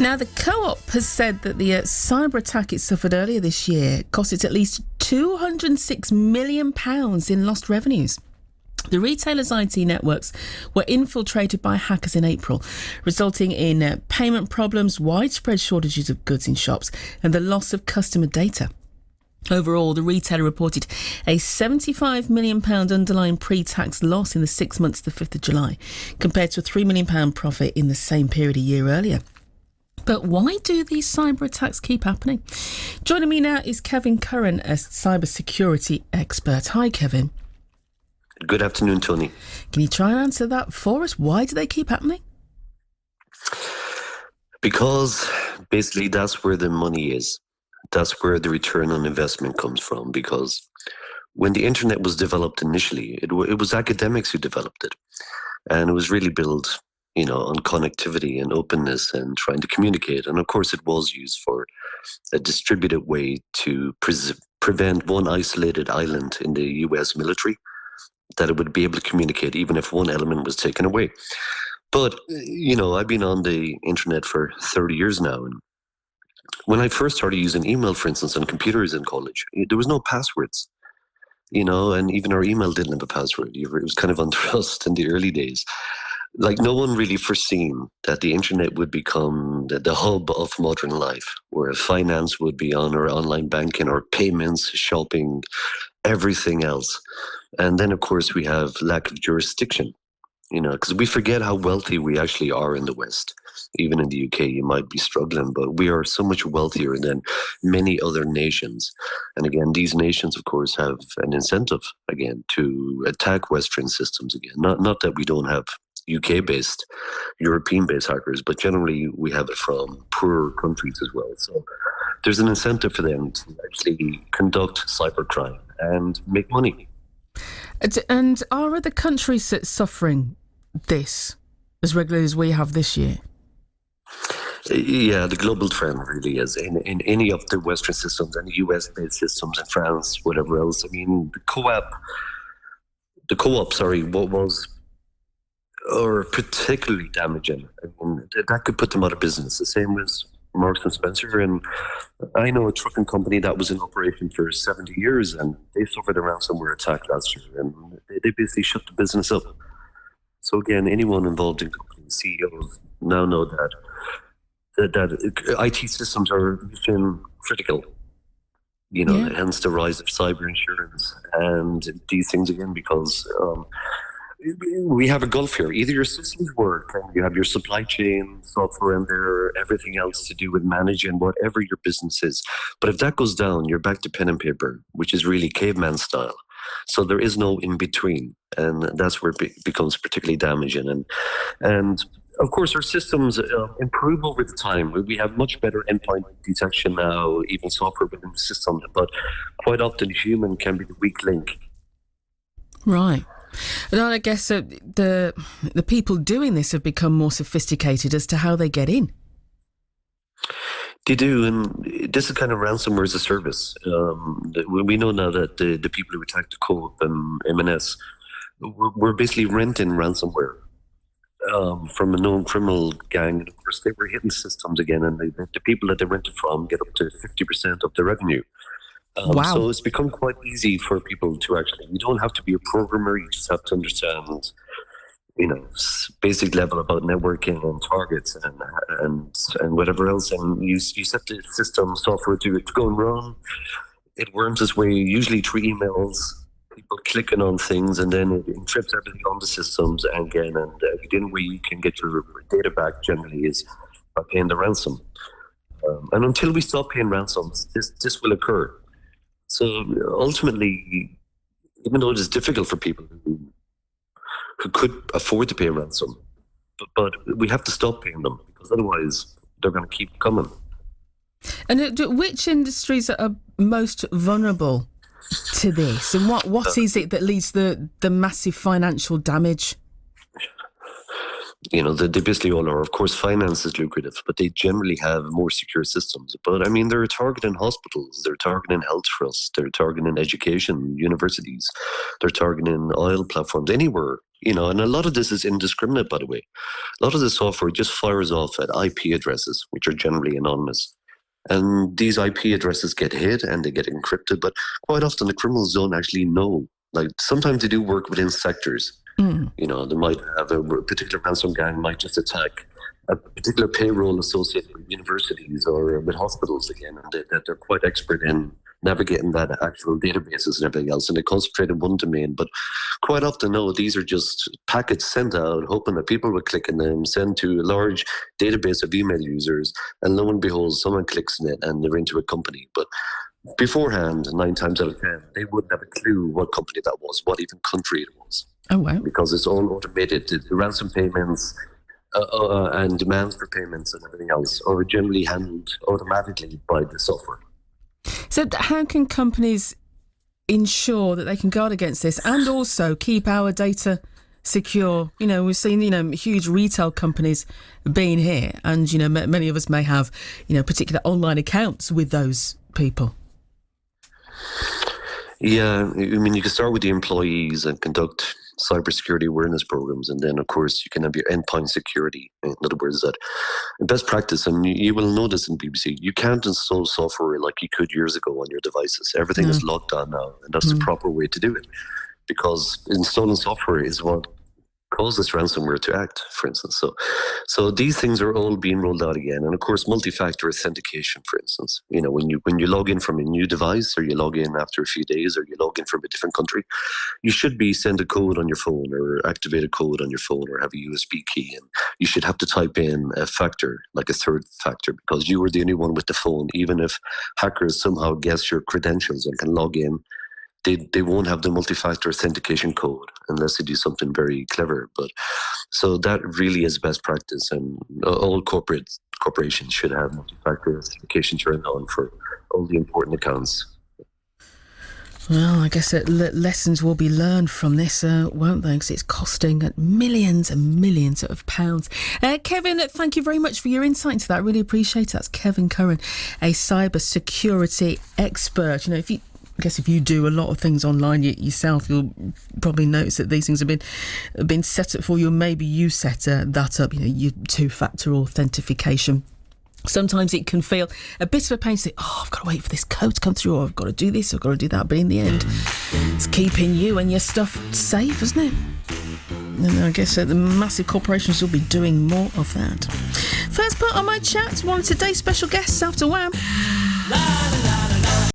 Now, the Co-op has said that the cyber attack it suffered earlier this year cost it at least £206 million in lost revenues. The retailer's IT networks were infiltrated by hackers in April, resulting in payment problems, widespread shortages of goods in shops, and the loss of customer data. Overall, the retailer reported a £75 million underlying pre-tax loss in the 6 months to the 5th of July, compared to a £3 million profit in the same period a year earlier. But why do these cyber attacks keep happening? Joining me now is Kevin Curran, a cyber security expert. Hi, Kevin. Good afternoon, Tony. Can you try and answer that for us? Why do they keep happening? Because basically that's where the money is. That's where the return on investment comes from. Because when the internet was developed initially, it was academics who developed it. And it was really built, on connectivity and openness and trying to communicate. And of course, it was used for a distributed way to prevent one isolated island in the US military, that it would be able to communicate even if one element was taken away. But, I've been on the internet for 30 years now. And when I first started using email, for instance, on computers in college, there was no passwords, and even our email didn't have a password. It was kind of on trust in the early days. Like, no one really foreseen that the internet would become the hub of modern life, where finance would be on, or online banking, or payments, shopping, everything else. And then, of course, we have lack of jurisdiction, because we forget how wealthy we actually are in the West. Even in the UK, you might be struggling, but we are so much wealthier than many other nations. And again, these nations, of course, have an incentive, again, to attack Western systems again. Not that we don't have UK-based, European-based hackers, but generally we have it from poorer countries as well. So there's an incentive for them to actually conduct cybercrime and make money. And are other countries suffering this as regularly as we have this year? Yeah, the global trend really is in any of the Western systems and US-based systems in France, whatever else. I mean, the co-op, what was or particularly damaging. I mean, that could put them out of business. The same as Marks and Spencer. And I know a trucking company that was in operation for 70 years, and they suffered a ransomware attack last year, and they basically shut the business up. So again, anyone involved in companies, CEOs now know that IT systems are mission critical. Hence the rise of cyber insurance and these things again, because we have a gulf here. Either your systems work and you have your supply chain software in there, everything else to do with managing whatever your business is. But if that goes down, you're back to pen and paper, which is really caveman style. So there is no in between, and that's where it becomes particularly damaging. And of course, our systems improve over the time. We have much better endpoint detection now, even software within the system. But quite often, human can be the weak link. Right. And I guess the people doing this have become more sophisticated as to how they get in. They do, and this is kind of ransomware as a service. We know now that the people who attacked the Co-op and M&S were basically renting ransomware from a known criminal gang. And of course, they were hitting systems again, and the people that they rented from get up to 50% of the revenue. Wow. So it's become quite easy for people to actually, you don't have to be a programmer, you just have to understand, basic level about networking and targets and whatever else. And you set the system software to go and run. It worms its way, usually through emails, people clicking on things, and then it encrypts everything on the systems. And again, the only way you can get your data back generally is by paying the ransom. And until we stop paying ransoms, this will occur. So ultimately, even though it is difficult for people who could afford to pay a ransom, but we have to stop paying them, because otherwise they're going to keep coming. And which industries are most vulnerable to this? And what is it that leads the massive financial damage? They basically all are. Of course, finance is lucrative, but they generally have more secure systems. But I mean, they're targeting hospitals, they're targeting health trusts, they're targeting education, universities, they're targeting oil platforms, anywhere And a lot of this is indiscriminate, by the way. A lot of the software just fires off at IP addresses, which are generally anonymous. And these IP addresses get hit and they get encrypted, but quite often the criminals don't actually know. Like sometimes they do work within sectors. They might have a particular ransom gang might just attack a particular payroll associated with universities or with hospitals again, and that they're quite expert in navigating that actual databases and everything else, and they concentrate in one domain. But quite often, no, these are just packets sent out, hoping that people will click on them, send to a large database of email users, and lo and behold, someone clicks on it and they're into a company. But beforehand, 9 times out of 10, they wouldn't have a clue what company that was, what even country it was. Oh, wow. Because it's all automated. The ransom payments and demands for payments and everything else are generally handled automatically by the software. So how can companies ensure that they can guard against this and also keep our data secure? We've seen, huge retail companies being here, and, many of us may have, particular online accounts with those people. Yeah, you can start with the employees and conduct cybersecurity awareness programs, and then of course you can have your endpoint security. In other words, that best practice, and you will know this in BBC, you can't install software like you could years ago on your devices. Everything is logged on now, and that's the proper way to do it, because installing software is what causes ransomware to act, for instance. So these things are all being rolled out again, and of course multi-factor authentication, for instance. When you log in from a new device, or you log in after a few days, or you log in from a different country, you should be sent a code on your phone or activate a code on your phone or have a USB key, and you should have to type in a factor, like a third factor, because you were the only one with the phone. Even if hackers somehow guess your credentials and can log in, they won't have the multi-factor authentication code unless they do something very clever. But so that really is best practice, and all corporations should have multi-factor authentication turned on for all the important accounts. Well, I guess lessons will be learned from this, won't they? Because it's costing millions and millions of pounds. Kevin, thank you very much for your insight into that. I really appreciate it. That's Kevin Curran, a cyber security expert. If you do a lot of things online yourself, you'll probably notice that these things have been set up for you. Maybe you set that up, your two-factor authentication. Sometimes it can feel a bit of a pain to say, I've got to wait for this code to come through, or I've got to do this, I've got to do that. But in the end, it's keeping you and your stuff safe, isn't it? And I guess the massive corporations will be doing more of that. First part of my chat, one of today's special guests after Wham. La, la, la.